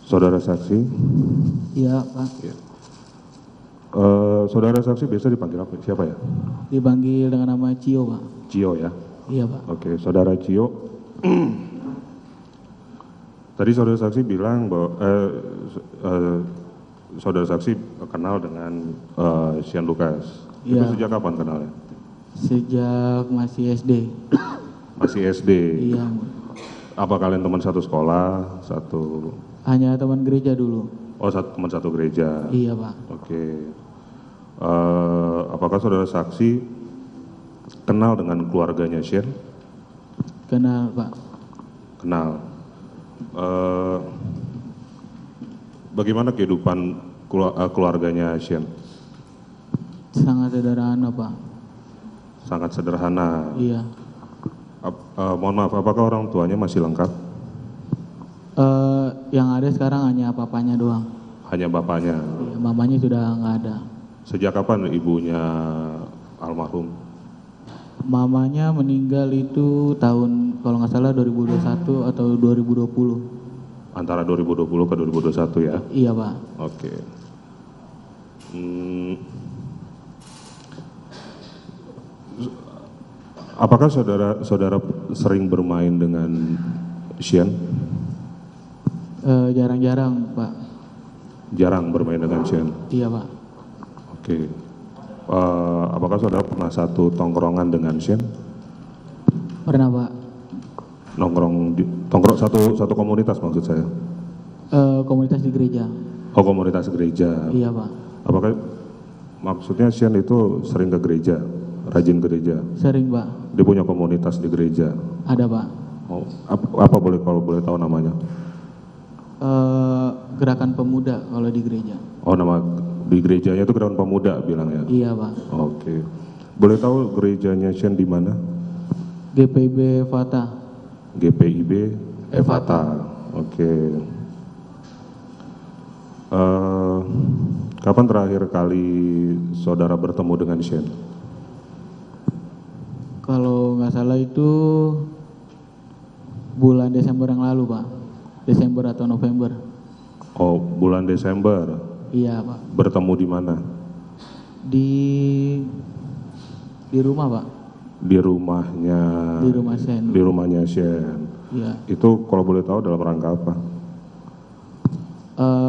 Saudara saksi, Iya Pak, saudara saksi biasa dipanggil apa? Siapa ya? dipanggil dengan nama Cio Pak. Cio ya? Iya Pak. Oke, saudara Cio. Tadi saudara saksi bilang bahwa saudara saksi kenal dengan Shane Lucas. Itu Iya. sejak kapan kenalnya? Sejak masih SD. Masih SD. Iya. Apa kalian teman satu sekolah, satu? Hanya teman gereja dulu. Oh, teman satu gereja. Iya Pak. Oke. Apakah saudara saksi kenal dengan keluarganya Shane? Kenal Pak. Kenal. Bagaimana kehidupan keluarganya Shane? Sangat sederhana Pak. Sangat sederhana. Iya. Mohon maaf, apakah orang tuanya masih lengkap? Yang ada sekarang hanya papanya doang. Hanya bapaknya. Iya, mamanya sudah nggak ada. Sejak kapan ibunya almarhum? Mamanya meninggal itu tahun kalau nggak salah 2021 atau 2020. Antara 2020 ke 2021 ya? Iya Pak. Oke. Apakah saudara sering bermain dengan Shane? Jarang-jarang Pak. Jarang bermain dengan Shane. Iya Pak. Oke. Apakah saudara pernah satu tongkrongan dengan Shane? Pernah Pak. Tongkrong satu komunitas maksud saya. Komunitas di gereja. Oh, komunitas gereja. Iya Pak. Apakah maksudnya Shane itu sering ke gereja, rajin ke gereja? Sering Pak. Dia punya komunitas di gereja. Ada Pak. Oh, apa boleh kalau boleh tahu namanya? Gerakan pemuda kalau di gereja. Oh, nama di gerejanya itu Gerakan Pemuda bilangnya. Iya Pak. Oke. Boleh tahu gerejanya Shane di mana? GPIB Fata. GPIB Evata. Oke. Kapan terakhir kali saudara bertemu dengan Shane? Kalau nggak salah itu bulan Desember yang lalu Pak. Desember atau November. Oh, bulan Desember. Iya Pak. Bertemu di mana? Di rumah Pak. Di rumahnya. Di rumah Shane. Di rumahnya Shane. Iya. Itu kalau boleh tahu dalam rangka apa?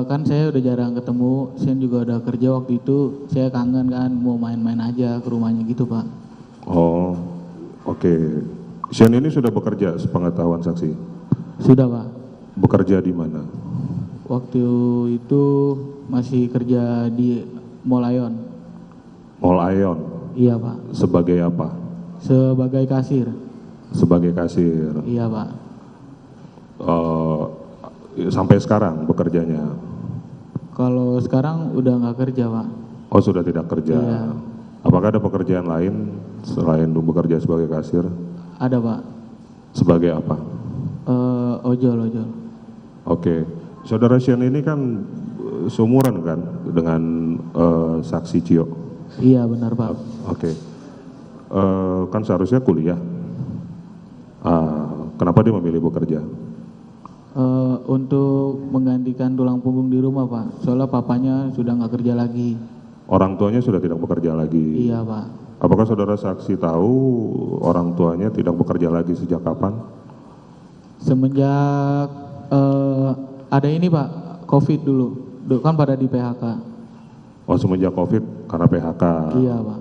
Kan saya udah jarang ketemu. Shane juga udah kerja waktu itu. Saya kangen kan mau main-main aja ke rumahnya gitu Pak. Oh, oke. Shane ini sudah bekerja sepengetahuan saksi? Sudah Pak. Bekerja di mana? Waktu itu masih kerja di Mall Aeon. Mall Aeon. Iya Pak. Sebagai apa? Sebagai kasir. Sebagai kasir. Iya Pak. Sampai sekarang bekerjanya? Kalau sekarang udah nggak kerja Pak. Oh, sudah tidak kerja. Iya. Apakah ada pekerjaan lain selain bekerja sebagai kasir? Ada Pak. Sebagai apa? Ojol. Oke. Saudara Shane ini kan seumuran kan dengan saksi Cio? Iya benar Pak. Oke. Kan seharusnya kuliah. Kenapa dia memilih bekerja? Untuk menggantikan tulang punggung di rumah Pak. Soalnya papanya sudah nggak kerja lagi. Orang tuanya sudah tidak bekerja lagi. Iya Pak. Apakah saudara saksi tahu orang tuanya tidak bekerja lagi sejak kapan? Semenjak ada ini Pak, COVID dulu. Kan pada di PHK. Oh, semenjak COVID karena PHK. Iya Pak.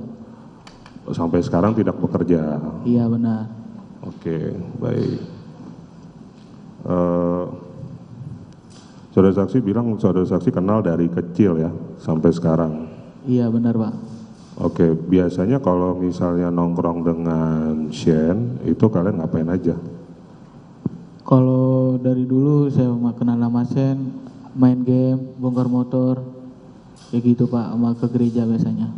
Sampai sekarang tidak bekerja. Iya benar. Oke, baik. Saudara saksi bilang saudara saksi kenal dari kecil ya sampai sekarang. Iya benar Pak. Oke, biasanya kalau misalnya nongkrong dengan Shane itu kalian ngapain aja? Kalau dari dulu saya kenal nama Shane, main game, bongkar motor, kayak gitu Pak, sama ke gereja biasanya.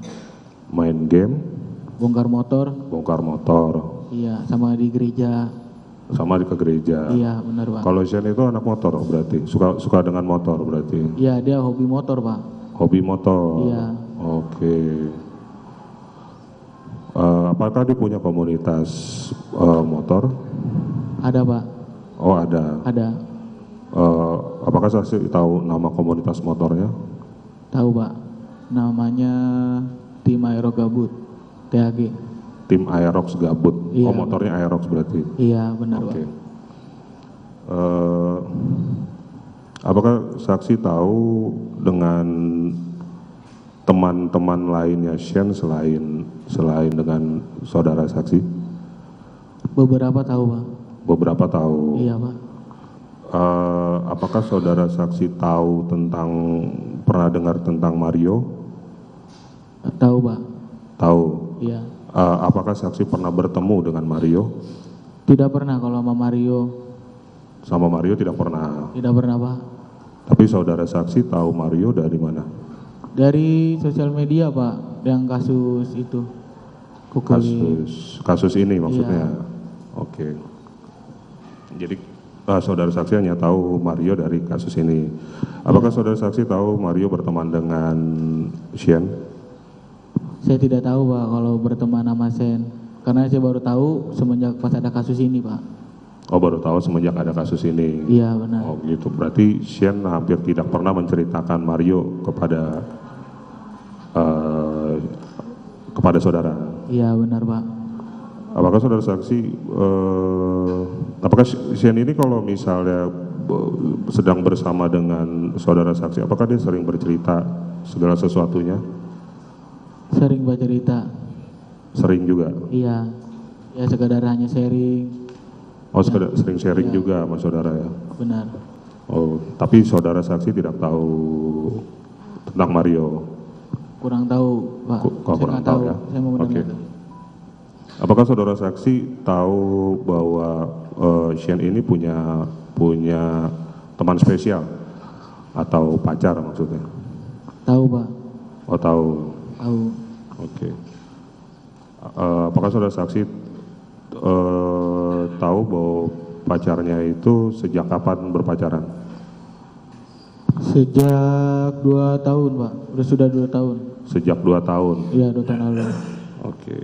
Main game, Bongkar motor, bongkar motor, iya, sama di gereja. sama ke gereja. Iya benar Pak. Kalau Shane itu anak motor berarti, suka dengan motor berarti. Iya dia hobi motor Pak. Hobi motor. Iya. Oke. Apakah dia punya komunitas motor? Ada Pak. Oh, ada. Ada. Apakah apakah saksi tahu nama komunitas motornya? Tahu Pak, namanya Tim Aero Gabut, TAG. Tim Aerox Gabut. Iya, Oh, motornya Aerox berarti. Iya benar Oke. Pak. Apakah saksi tahu dengan teman-teman lainnya Shane selain dengan saudara saksi? Beberapa tahu Pak. Beberapa tahu. Iya Pak. Apakah saudara saksi tahu pernah dengar tentang Mario? Tahu Pak. Tahu. Iya. Apakah saksi pernah bertemu dengan Mario? Tidak pernah kalau sama Mario. Sama Mario tidak pernah. Tidak pernah Pak. Tapi saudara saksi tahu Mario dari mana? Dari sosial media Pak, yang kasus itu. Pukuli. Kasus ini maksudnya. Iya. Oke. Jadi saudara saksi hanya tahu Mario dari kasus ini. Apakah saudara saksi tahu Mario berteman dengan Shane? Saya tidak tahu Pak kalau berteman sama Sen. Karena saya baru tahu semenjak pas ada kasus ini Pak. Oh, baru tahu semenjak ada kasus ini. Iya benar. Oh gitu. Berarti Shane hampir tidak pernah menceritakan Mario kepada saudara. Iya benar Pak. Apakah saudara saksi, apakah Shane ini kalau misalnya sedang bersama dengan saudara saksi, apakah dia sering bercerita segala sesuatunya? Sering bercerita. Sering juga? Iya. Ya sekedar hanya sharing. Oh, sering sharing Iya. juga sama saudara ya? Benar. Oh, tapi saudara saksi tidak tahu tentang Mario? Kurang tahu Pak. Saya Kurang nggak tahu ya? Saya mau Oke. mendengar. Apakah saudara saksi tahu bahwa Shane ini punya teman spesial atau pacar maksudnya? Tahu Pak. Oh, tahu. Tahu. Oke. Apakah saudara saksi tahu bahwa pacarnya itu sejak kapan berpacaran? Sejak 2 tahun Pak. Sudah 2 tahun. Sejak 2 tahun. Iya 2 tahun lalu. Oke.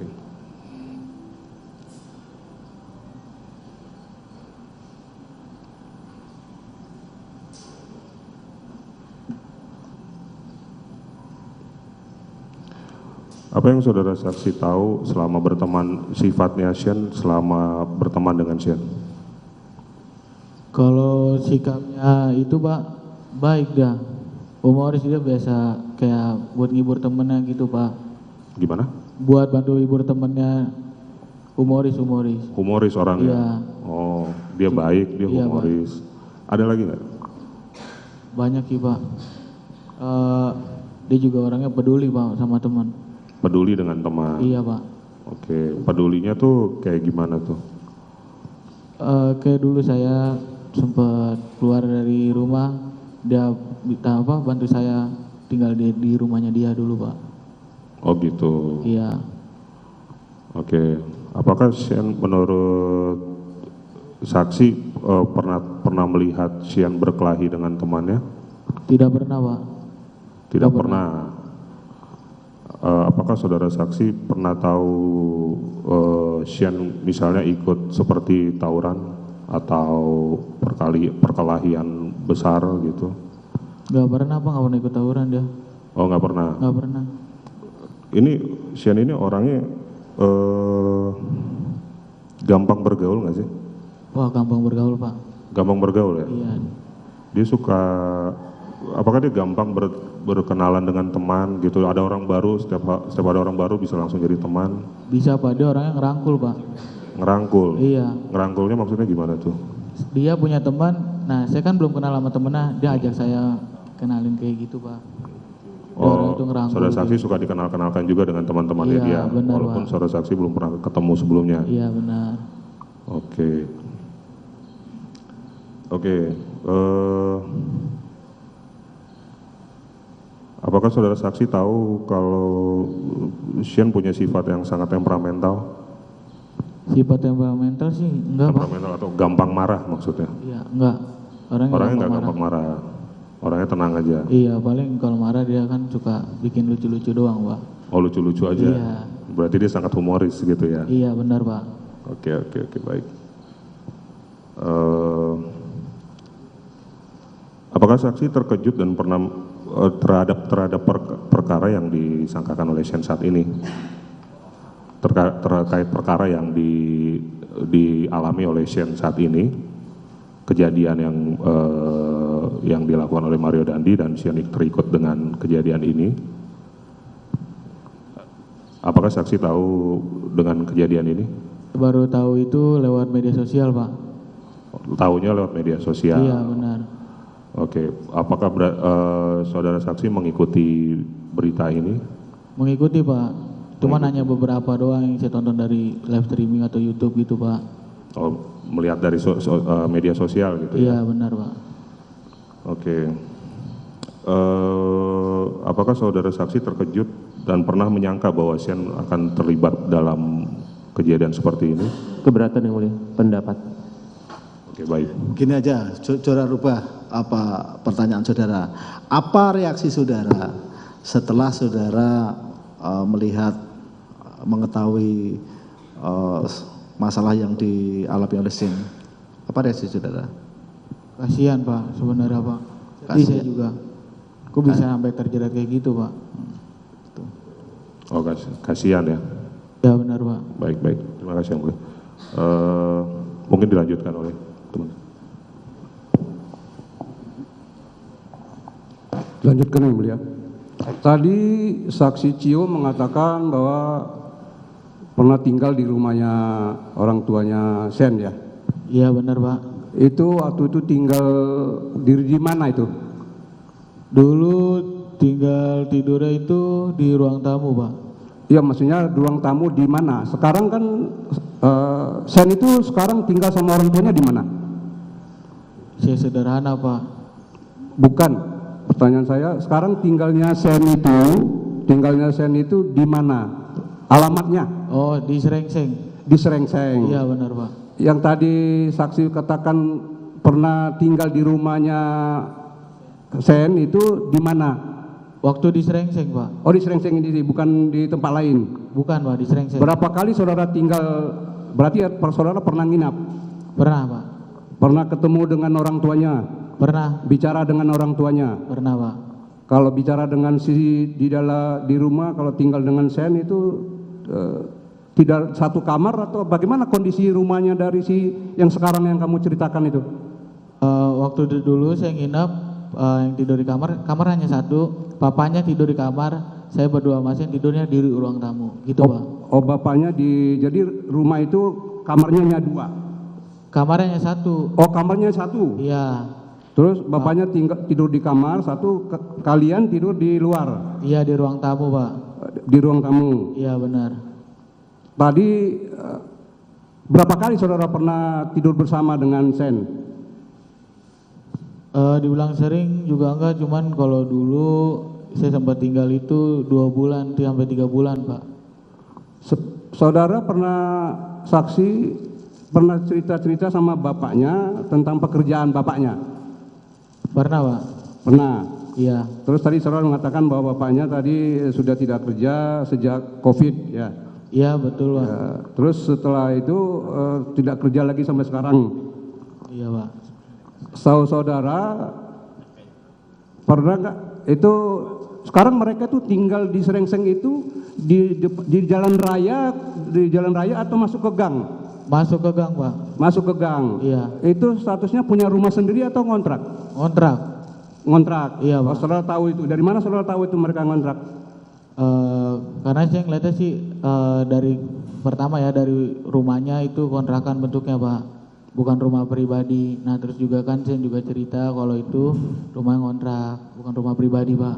Apa yang saudara saksi tahu selama sifatnya Shane selama berteman dengan Shane? Kalau sikapnya itu Pak baik dah. Humoris dia biasa kayak buat ngibur temennya gitu Pak. Gimana? Buat bantu hibur temennya. Humoris. Humoris orangnya? Iya. Oh, dia baik, dia Iya, humoris. Ada lagi nggak? Banyak sih Pak. Dia juga orangnya peduli Pak sama teman. Peduli dengan teman? Iya Pak. Oke, pedulinya tuh kayak gimana tuh? Kayak dulu saya sempat keluar dari rumah, dia bantu saya tinggal di rumahnya dia dulu Pak. Oh gitu. Iya. Oke, apakah Shane menurut saksi pernah melihat Shane berkelahi dengan temannya? Tidak pernah Pak. Tidak pernah. Apakah saudara saksi pernah tahu Shane misalnya ikut seperti tawuran atau perkelahian besar gitu? Gak pernah Pak, gak pernah ikut tawuran dia. Oh, nggak pernah. Gak pernah. Ini Shane ini orangnya gampang bergaul nggak sih? Wah gampang bergaul Pak. Gampang bergaul ya? Iya. Dia suka, apakah dia gampang berkenalan dengan teman gitu? Ada orang baru, setiap ada orang baru bisa langsung jadi teman? Bisa Pak, dia orangnya ngerangkul Pak. Ngerangkul? Iya. Ngerangkulnya maksudnya gimana tuh? Dia punya teman, nah saya kan belum kenal sama temennya, dia ajak saya kenalin kayak gitu Pak. Dia orang itu ngerangkul. Saudara saksi suka dikenal-kenalkan juga dengan teman-temannya Iya, dia? benar, Walaupun Pak. saudara saksi belum pernah ketemu sebelumnya? Iya benar. Oke. Apakah saudara saksi tahu kalau Shane punya sifat yang sangat temperamental? Sifat temperamental sih enggak Pak. Temperamental atau gampang marah maksudnya? Iya enggak. Orangnya nggak gampang marah. Orangnya tenang aja. Iya paling kalau marah dia kan suka bikin lucu-lucu doang Pak. Oh, lucu-lucu aja. Iya. Berarti dia sangat humoris gitu ya? Iya benar Pak. Oke, baik. Apakah saksi terkejut dan pernah terhadap perkara yang disangkakan oleh Shane saat ini? Terkait perkara yang dialami oleh Shane saat ini, kejadian yang dilakukan oleh Mario Dandi dan Shane terikut dengan kejadian ini. Apakah saksi tahu dengan kejadian ini? Baru tahu itu lewat media sosial, Pak. Tahunya lewat media sosial? Iya, benar. Oke, apakah saudara saksi mengikuti berita ini? Mengikuti, Pak. Cuman hanya beberapa doang yang saya tonton dari live streaming atau YouTube gitu, Pak. Oh, melihat dari media sosial gitu ya? Iya, benar, Pak. Oke. Apakah saudara saksi terkejut dan pernah menyangka bahwa Shane akan terlibat dalam kejadian seperti ini? Keberatan yang mulia, pendapat. Oke, baik. Gini aja, saudara rubah pertanyaan saudara. Apa reaksi saudara setelah saudara melihat, mengetahui masalah yang dialami oleh Shane? Apa reaksi saudara? Kasihan, Pak, sebenarnya, Pak. Sedih saya juga. Kok bisa sampai terjerat kayak gitu, Pak? Oh, kasihan ya? Ya, benar, Pak. Baik. Terima kasih yang mulia. Mungkin dilanjutkan oleh teman. Lanjutkan yang mulia. Tadi saksi Cio mengatakan bahwa pernah tinggal di rumahnya orang tuanya Shane ya? Iya, benar, Pak. Itu waktu itu tinggal di mana itu? Dulu tinggal tidurnya itu di ruang tamu, Pak. Iya, maksudnya ruang tamu di mana? Sekarang kan Shane itu sekarang tinggal sama orang tuanya di mana? Saya sederhana, Pak. Bukan. Pertanyaan saya, sekarang tinggalnya Shane itu di mana? Alamatnya? Oh, di Serengseng. Di Serengseng. Iya, benar, Pak. Yang tadi saksi katakan pernah tinggal di rumahnya Shane itu di mana? Waktu di Serengseng, Pak. Oh, di Serengseng ini, bukan di tempat lain. Bukan, Pak, di Serengseng. Berapa kali saudara tinggal? Berarti saudara pernah nginap? Pernah, Pak. Pernah ketemu dengan orang tuanya? Pernah. Bicara dengan orang tuanya? Pernah, Pak. Kalau bicara dengan di rumah, kalau tinggal dengan Shane itu tidak satu kamar atau bagaimana kondisi rumahnya dari yang sekarang yang kamu ceritakan itu? Waktu dulu saya nginep, yang tidur di kamar hanya satu. Bapaknya tidur di kamar, saya berdua sama Shane tidurnya di ruang tamu, gitu, Pak. Oh, bapaknya jadi rumah itu kamarnya hanya 2? Kamarnya hanya satu. Oh, kamarnya 1? Iya. Terus bapaknya tidur di kamar 1, kalian tidur di luar? Iya, di ruang tamu, Pak. Di ruang tamu? Iya, benar. Tadi berapa kali saudara pernah tidur bersama dengan Shane? Dibilang sering juga enggak, cuman kalau dulu saya sempat tinggal itu 2 bulan sampai 3 bulan, Pak. Saudara pernah cerita-cerita sama bapaknya tentang pekerjaan bapaknya? Pernah, Pak. Pernah. Iya. Terus tadi saudara mengatakan bahwa bapaknya tadi sudah tidak kerja sejak COVID ya? Iya, betul, Pak. Ya, terus setelah itu tidak kerja lagi sampai sekarang. Iya, Pak. Saudara pernah nggak itu sekarang mereka tuh tinggal di Serengseng itu di jalan raya atau masuk ke gang? Masuk ke gang, Pak. Masuk ke gang. Iya. Itu statusnya punya rumah sendiri atau ngontrak? Kontrak. Ngontrak. Iya, Oh, Pak. saudara tahu itu. Dari mana saudara tahu itu mereka ngontrak? Karena saya ngeliatnya sih dari pertama ya, dari rumahnya itu kontrakan bentuknya, Pak, bukan rumah pribadi. Nah, terus juga kan saya juga cerita kalau itu rumah ngontrak, bukan rumah pribadi, Pak.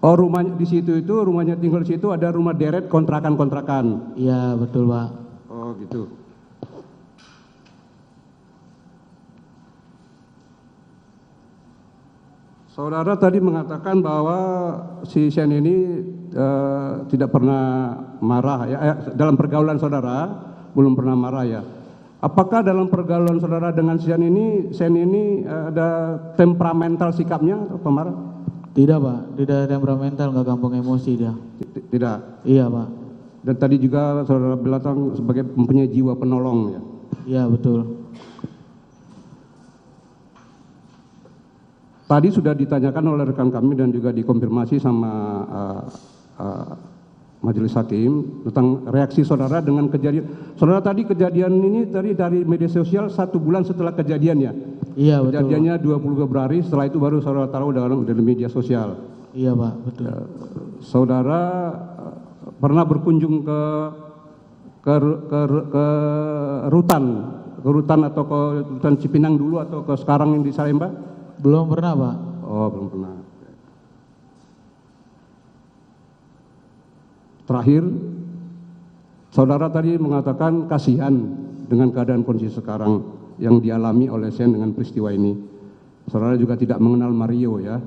Oh, rumahnya di situ itu rumahnya tinggal di situ ada rumah deret kontrakan. Iya, betul, Pak. Oh, gitu. Saudara tadi mengatakan bahwa si Shane ini tidak pernah marah ya, dalam pergaulan saudara belum pernah marah ya. Apakah dalam pergaulan saudara dengan Shane ini ada temperamental sikapnya atau pemarah? Tidak, Pak. Tidak temperamental, nggak gampang emosi dia. Tidak. Iya, Pak. Dan tadi juga saudara bilang sebagai mempunyai jiwa penolong ya. Iya, betul. tadi sudah ditanyakan oleh rekan kami dan juga dikonfirmasi sama majelis hakim tentang reaksi saudara dengan kejadian. Saudara tadi kejadian ini tadi dari media sosial 1 bulan setelah kejadiannya. Iya betul. Kejadiannya 20 Februari, setelah itu baru saudara tahu dari media sosial. Iya Pak, betul. Saudara pernah berkunjung ke rutan atau ke rutan Cipinang dulu atau ke sekarang yang di Salemba? Belum pernah Pak. Oh, belum pernah. Terakhir, saudara tadi mengatakan kasihan dengan keadaan kondisi sekarang yang dialami oleh Sen dengan peristiwa ini. Saudara juga tidak mengenal Mario ya.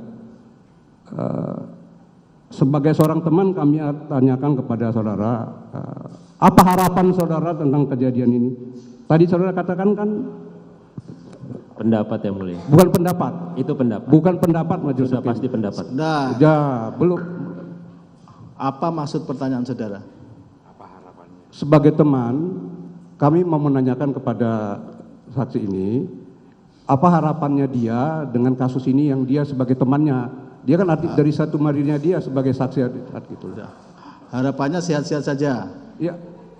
Sebagai seorang teman kami tanyakan kepada saudara, apa harapan saudara tentang kejadian ini? Tadi saudara katakan kan Pendapat yang mulia. bukan pendapat. Itu pendapat. Bukan pendapat majelis Sudah hakim. pasti pendapat. Nah, Ya, belum. apa maksud pertanyaan saudara? Sebagai teman, kami mau menanyakan kepada saksi ini, apa harapannya dia dengan kasus ini yang dia sebagai temannya, dia kan arti dari satu marinya dia sebagai saksi saat itu. Harapannya sehat-sehat saja.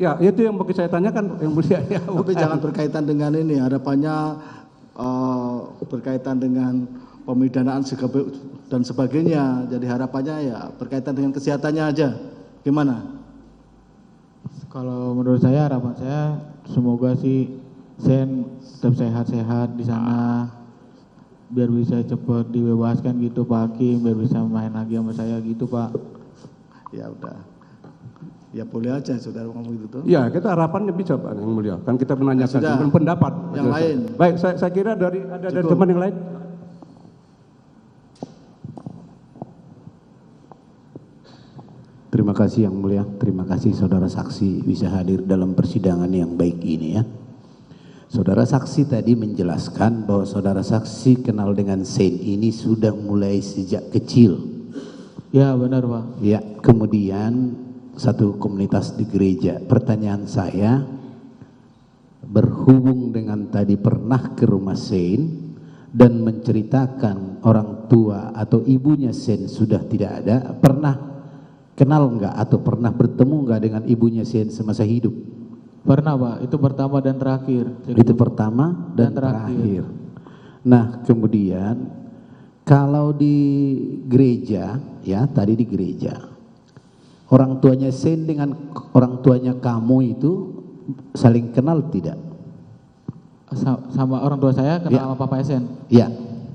Ya, itu yang bagi saya tanyakan yang mulia ya. Tapi jangan berkaitan dengan ini. Harapannya berkaitan dengan pemidanaan dan sebagainya. Jadi harapannya ya berkaitan dengan kesehatannya aja. Gimana? Kalau menurut saya harapan saya semoga sih Sen tetap sehat-sehat di sana, biar bisa cepat dibebaskan gitu Pak Hakim, biar bisa main lagi sama saya gitu Pak. Ya udah. Ya boleh aja saudara ngomong gitu tuh. Ya, kita harapannya bisa Pak yang mulia. Kan kita menanyakan Sudah. bukan pendapat. Yang lain. Baik, saya kira ada dari Cukup. teman yang lain. Terima kasih yang mulia, terima kasih saudara saksi bisa hadir dalam persidangan yang baik ini ya. Saudara saksi tadi menjelaskan bahwa saudara saksi kenal dengan Sen ini sudah mulai sejak kecil. Ya benar Pak. Ya, kemudian satu komunitas di gereja. Pertanyaan saya, berhubung dengan tadi pernah ke rumah Sen dan menceritakan orang tua atau ibunya Sen sudah tidak ada, pernah kenal enggak atau pernah bertemu enggak dengan ibunya Sen semasa hidup? Pernah Pak, itu pertama dan terakhir. Jadi, Itu pertama dan terakhir. Nah, kemudian kalau di gereja, ya tadi di gereja, orang tuanya Sen dengan orang tuanya kamu itu saling kenal tidak? sama orang tua saya kenal Ya. sama Papa Sen. Ya,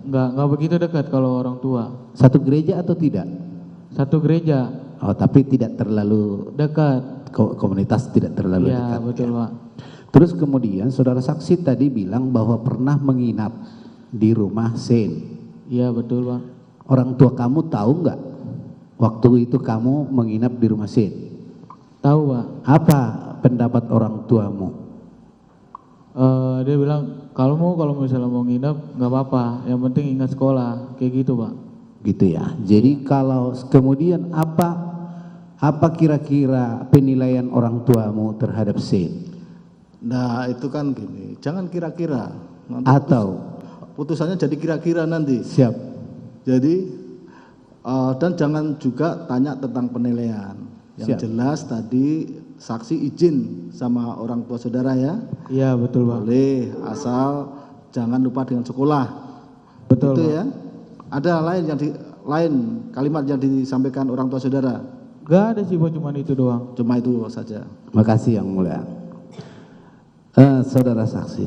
Enggak begitu dekat kalau orang tua. satu gereja atau tidak? Satu gereja Oh, tapi tidak terlalu dekat. komunitas tidak terlalu Ya dekat. betul Pak. Terus kemudian saudara saksi tadi bilang bahwa pernah menginap di rumah Sen. Iya betul Pak. Orang tua kamu tahu nggak waktu itu kamu menginap di rumah Sen? Tahu Pak. Apa pendapat orang tuamu? Dia bilang kalau misalnya mau nginep nggak apa-apa, yang penting ingat sekolah, kayak gitu Pak. Gitu ya. Jadi kalau kemudian apa kira-kira penilaian orang tuamu terhadap Sen? Nah itu kan gini, jangan kira-kira. Nanti Atau putusannya jadi kira-kira nanti. siap? Jadi dan jangan juga tanya tentang penilaian. Yang Siap. jelas tadi saksi izin sama orang tua saudara ya. Iya betul Pak. Boleh asal jangan lupa dengan sekolah. Betul Itu Pak. ya. Ada lain kalimat yang disampaikan orang tua saudara. Gak ada sih Pak, cuma itu doang. Cuma itu saja. Makasih yang mulia. Saudara saksi,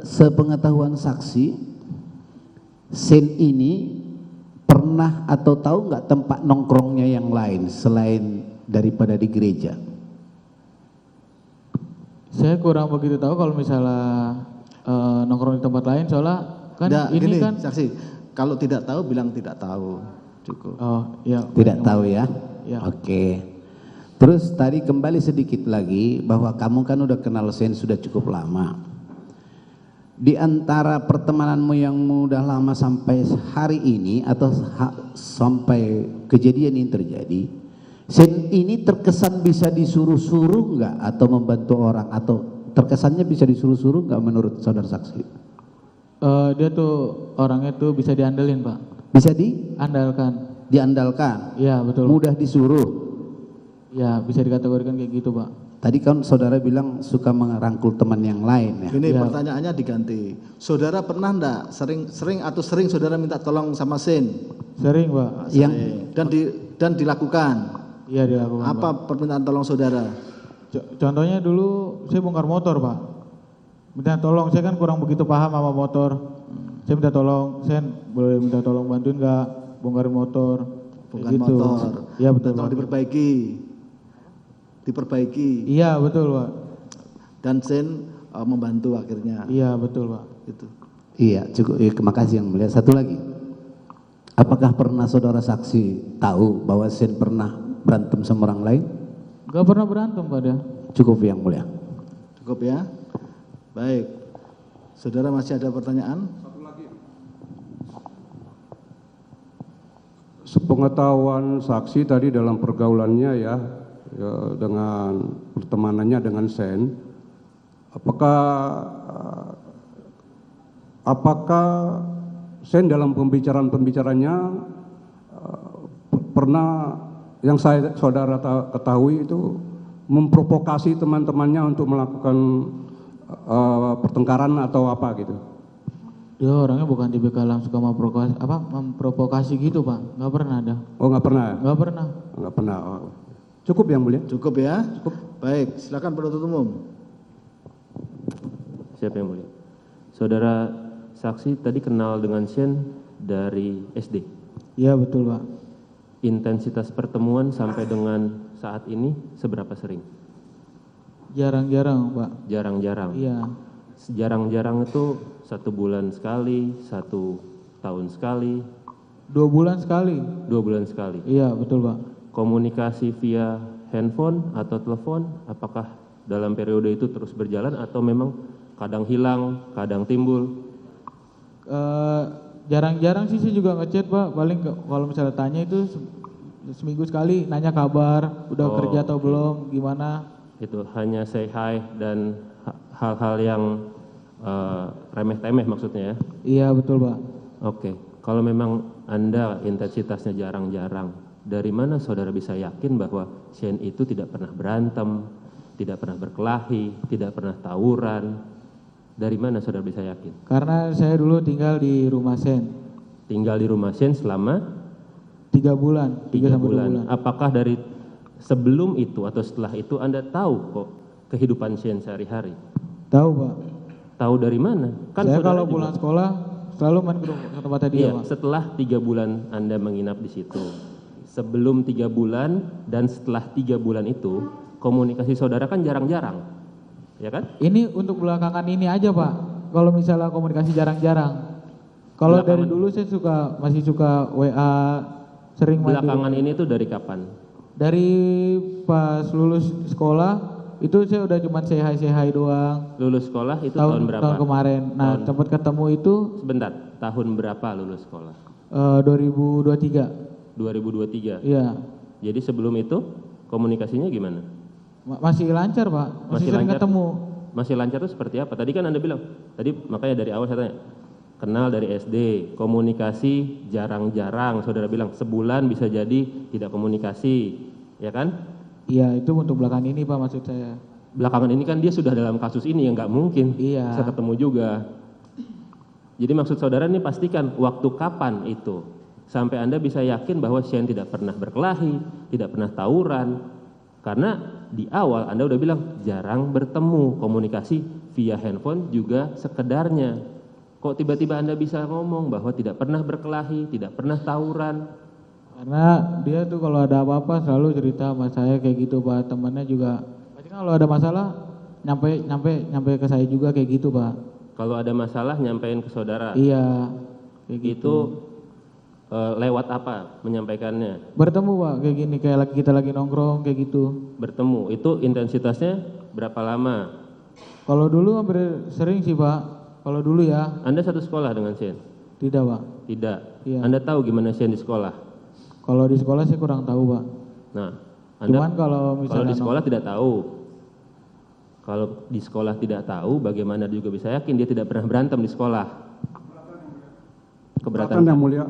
sepengetahuan saksi, Sen ini pernah atau tahu nggak tempat nongkrongnya yang lain selain daripada di gereja? Saya kurang begitu tahu kalau misalnya nongkrong di tempat lain, soalnya kan Nggak, ini gini, kan. saksi, kalau tidak tahu bilang tidak tahu. Cukup. Oh iya. Tidak tahu ya? Ya. Oke. Terus tadi kembali sedikit lagi bahwa kamu kan udah kenal Sen sudah cukup lama. Di antara pertemananmu yang udah lama sampai hari ini atau sampai kejadian ini terjadi, Sen ini terkesan bisa disuruh-suruh nggak atau membantu orang, atau terkesannya bisa disuruh-suruh nggak menurut saudara saksi? Dia tuh orangnya tuh bisa diandelin Pak. Bisa Andalkan. diandalkan, Iya betul. mudah disuruh. Ya bisa dikategorikan kayak gitu Pak. Tadi kan saudara bilang suka merangkul teman yang lain ya. Ini Ya. pertanyaannya diganti. Saudara pernah enggak sering saudara minta tolong sama Sen? Sering Pak. Yang Dan dilakukan. Iya dilakukan Pak. Apa permintaan tolong saudara? Contohnya dulu saya bongkar motor Pak. Minta tolong, saya kan kurang begitu paham sama motor. Saya minta tolong, Sen boleh minta tolong bantuin nggak bongkarin motor? Bukan Kayak gitu. motor. Iya betul Tolong Pak. diperbaiki. Iya betul Pak. Dan Sen membantu akhirnya. Iya betul Pak. Gitu. Iya, cukup. Terima kasih yang mulia. Satu lagi. Apakah pernah saudara saksi tahu bahwa Sen pernah berantem sama orang lain? Gak pernah berantem Pak dia. Cukup yang mulia. Cukup ya? Baik. Saudara masih ada pertanyaan? Sepengetahuan saksi tadi dalam pergaulannya ya dengan pertemanannya dengan Sen, apakah Sen dalam pembicaranya pernah yang saudara ketahui itu memprovokasi teman-temannya untuk melakukan pertengkaran atau apa gitu? Dia orangnya bukan tipikal yang suka memprovokasi gitu Pak. Nggak pernah ada. Oh nggak pernah? Nggak pernah. Nggak pernah. Oh. Cukup yang mulia. Cukup ya? Cukup. Baik, silakan penuntut umum. Siapa yang mulia? Saudara saksi tadi kenal dengan Sen dari SD. Iya betul Pak. Intensitas pertemuan sampai dengan saat ini seberapa sering? Jarang-jarang Pak. Jarang-jarang. Iya. Jarang-jarang itu 1 bulan sekali, 1 tahun sekali, 2 bulan sekali. 2 bulan sekali. Iya betul Pak. Komunikasi via handphone atau telepon, apakah dalam periode itu terus berjalan atau memang kadang hilang, kadang timbul? Jarang-jarang sih saya juga ngechat Pak. Paling kalau misalnya tanya itu seminggu sekali nanya kabar, udah kerja atau belum, gimana. Itu hanya say hi dan hal-hal yang remeh-temeh maksudnya ya? Iya betul Pak. Oke, kalau memang Anda intensitasnya jarang-jarang, dari mana saudara bisa yakin bahwa Sen itu tidak pernah berantem, tidak pernah berkelahi, tidak pernah tawuran? Dari mana saudara bisa yakin? Karena saya dulu tinggal di rumah Sen. Tinggal di rumah Sen selama 3 bulan, 3 sampai 2 bulan. Apakah dari sebelum itu atau setelah itu Anda tahu kok kehidupan Sen sehari-hari? Tahu Pak. Tahu dari mana? Kan Saya saudara kalau juga- pulang sekolah selalu main ke tempatnya dia Iya, Pak. setelah 3 bulan Anda menginap di situ. Sebelum 3 bulan dan setelah 3 bulan itu, komunikasi saudara kan jarang-jarang. Ya kan? Ini untuk belakangan ini aja Pak. Kalau misalnya komunikasi jarang-jarang. Kalau dari Belakangan- dulu saya masih suka WA, sering main di Belakangan ini tuh dari kapan? Dari pas lulus sekolah itu saya udah cuma say hi doang. Lulus sekolah itu tahun berapa? Tahun kemarin. Nah, tempat ketemu itu Sebentar, tahun berapa lulus sekolah? 2023. 2023. Iya. Jadi sebelum itu komunikasinya gimana? Masih lancar Pak. Masih sering lancar? ketemu. Masih lancar itu seperti apa? Tadi kan Anda bilang, tadi makanya dari awal saya tanya, kenal dari SD, komunikasi jarang-jarang, saudara bilang sebulan bisa jadi tidak komunikasi, ya kan? Iya, itu untuk belakangan ini Pak maksud saya. Belakangan ini kan dia sudah dalam kasus ini, ya nggak mungkin Iya. bisa ketemu juga. Jadi maksud saudara ini pastikan waktu kapan itu, sampai Anda bisa yakin bahwa Sen tidak pernah berkelahi, tidak pernah tawuran, karena di awal Anda udah bilang jarang bertemu, komunikasi via handphone juga sekedarnya. Kok tiba-tiba Anda bisa ngomong bahwa tidak pernah berkelahi, tidak pernah tawuran? Karena dia tuh kalau ada apa-apa selalu cerita sama saya kayak gitu Pak. Temannya juga pasti kalau ada masalah nyampe ke saya juga kayak gitu Pak. Kalau ada masalah nyampein ke saudara, Iya. Kayak gitu. itu lewat apa menyampaikannya? Bertemu Pak kayak gini kayak kita lagi nongkrong kayak gitu. Bertemu, itu intensitasnya berapa lama? Kalau dulu hampir sering sih Pak. Kalau dulu ya Anda satu sekolah dengan Sen? tidak Pak. Tidak. Iya. Anda tahu gimana Sen di sekolah? Kalau di sekolah saya kurang tahu Pak. Nah, Anda Cuman kalau kalau misalnya di sekolah tidak tahu. Kalau di sekolah tidak tahu, bagaimana juga bisa yakin dia tidak pernah berantem di sekolah? keberatan. Yang mulia,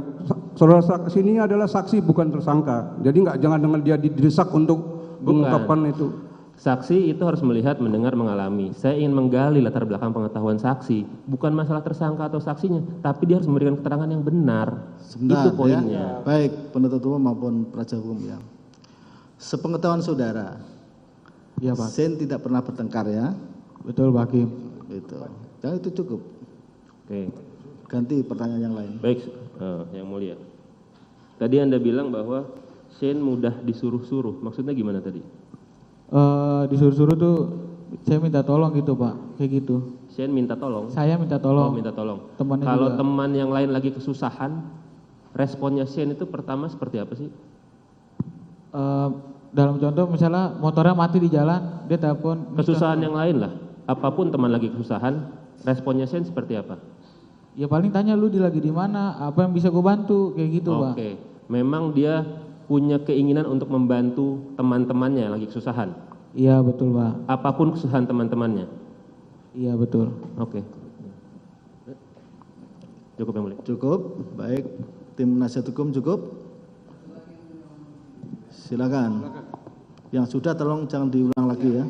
saudara saksi ini adalah saksi bukan tersangka. Jadi jangan dengan dia didesak untuk mengungkapkan itu. Saksi itu harus melihat, mendengar, mengalami. Saya ingin menggali latar belakang pengetahuan saksi, bukan masalah tersangka atau saksinya, tapi dia harus memberikan keterangan yang benar. Sebentar, itu poinnya. ya. Baik penuntut umum maupun penasihat hukum ya. Sepengetahuan saudara, Iya Pak. Sen tidak pernah bertengkar ya. Betul Pak Hakim. Itu. Dan itu cukup. Oke. Ganti pertanyaan yang lain. Baik, yang mulia. Tadi Anda bilang bahwa Shane mudah disuruh-suruh. Maksudnya gimana tadi? Disuruh-suruh tuh saya minta tolong gitu Pak, kayak gitu. Shane minta tolong. Saya minta Oh, tolong. minta tolong. Temannya Kalau juga. teman yang lain lagi kesusahan, responnya Shane itu pertama seperti apa sih? Dalam contoh misalnya motornya mati di jalan, dia telepon. Kesusahan yang lain lah. Apapun teman lagi kesusahan, responnya Shane seperti apa? Ya paling tanya lu lagi di mana, apa yang bisa gue bantu, kayak gitu Pak. Oke. Memang dia punya keinginan untuk membantu teman-temannya yang lagi kesusahan. Iya betul Pak. Apapun kesusahan teman-temannya. Iya betul. Oke. Cukup yang mulia. Cukup. Baik. Tim penasihat hukum cukup. Silakan. Yang sudah tolong jangan diulang lagi ya.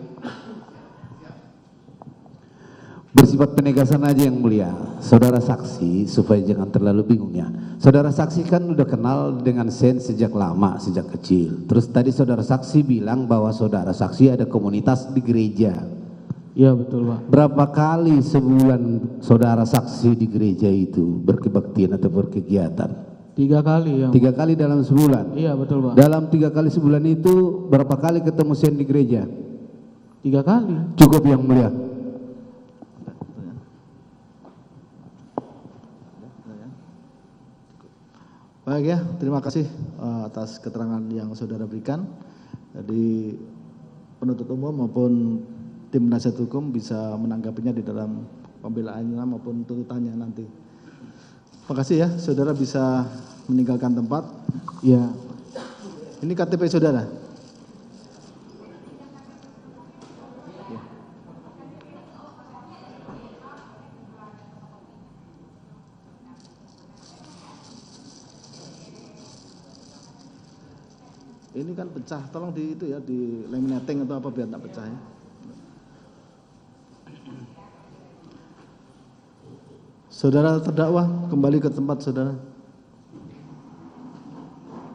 Bersifat penegasan aja yang mulia, saudara saksi, supaya jangan terlalu bingung ya. Saudara saksi kan udah kenal dengan Sen sejak lama, sejak kecil. Terus tadi saudara saksi bilang bahwa saudara saksi ada komunitas di gereja. Iya betul Pak. Berapa kali sebulan saudara saksi di gereja itu berkebaktian atau berkegiatan? 3 kali yang. 3 kali dalam sebulan. Iya betul Pak. Dalam 3 kali sebulan itu berapa kali ketemu Sen di gereja? 3 kali. Cukup yang mulia. Baik ya, terima kasih atas keterangan yang saudara berikan. Jadi penuntut umum maupun tim penasihat hukum bisa menanggapinya di dalam pembelaannya maupun tuntutannya nanti. Terima kasih ya, saudara bisa meninggalkan tempat. Iya. Ini KTP saudara. Ini kan pecah, tolong di itu ya, di laminating atau apa biar tidak pecah ya. Saudara terdakwa kembali ke tempat saudara.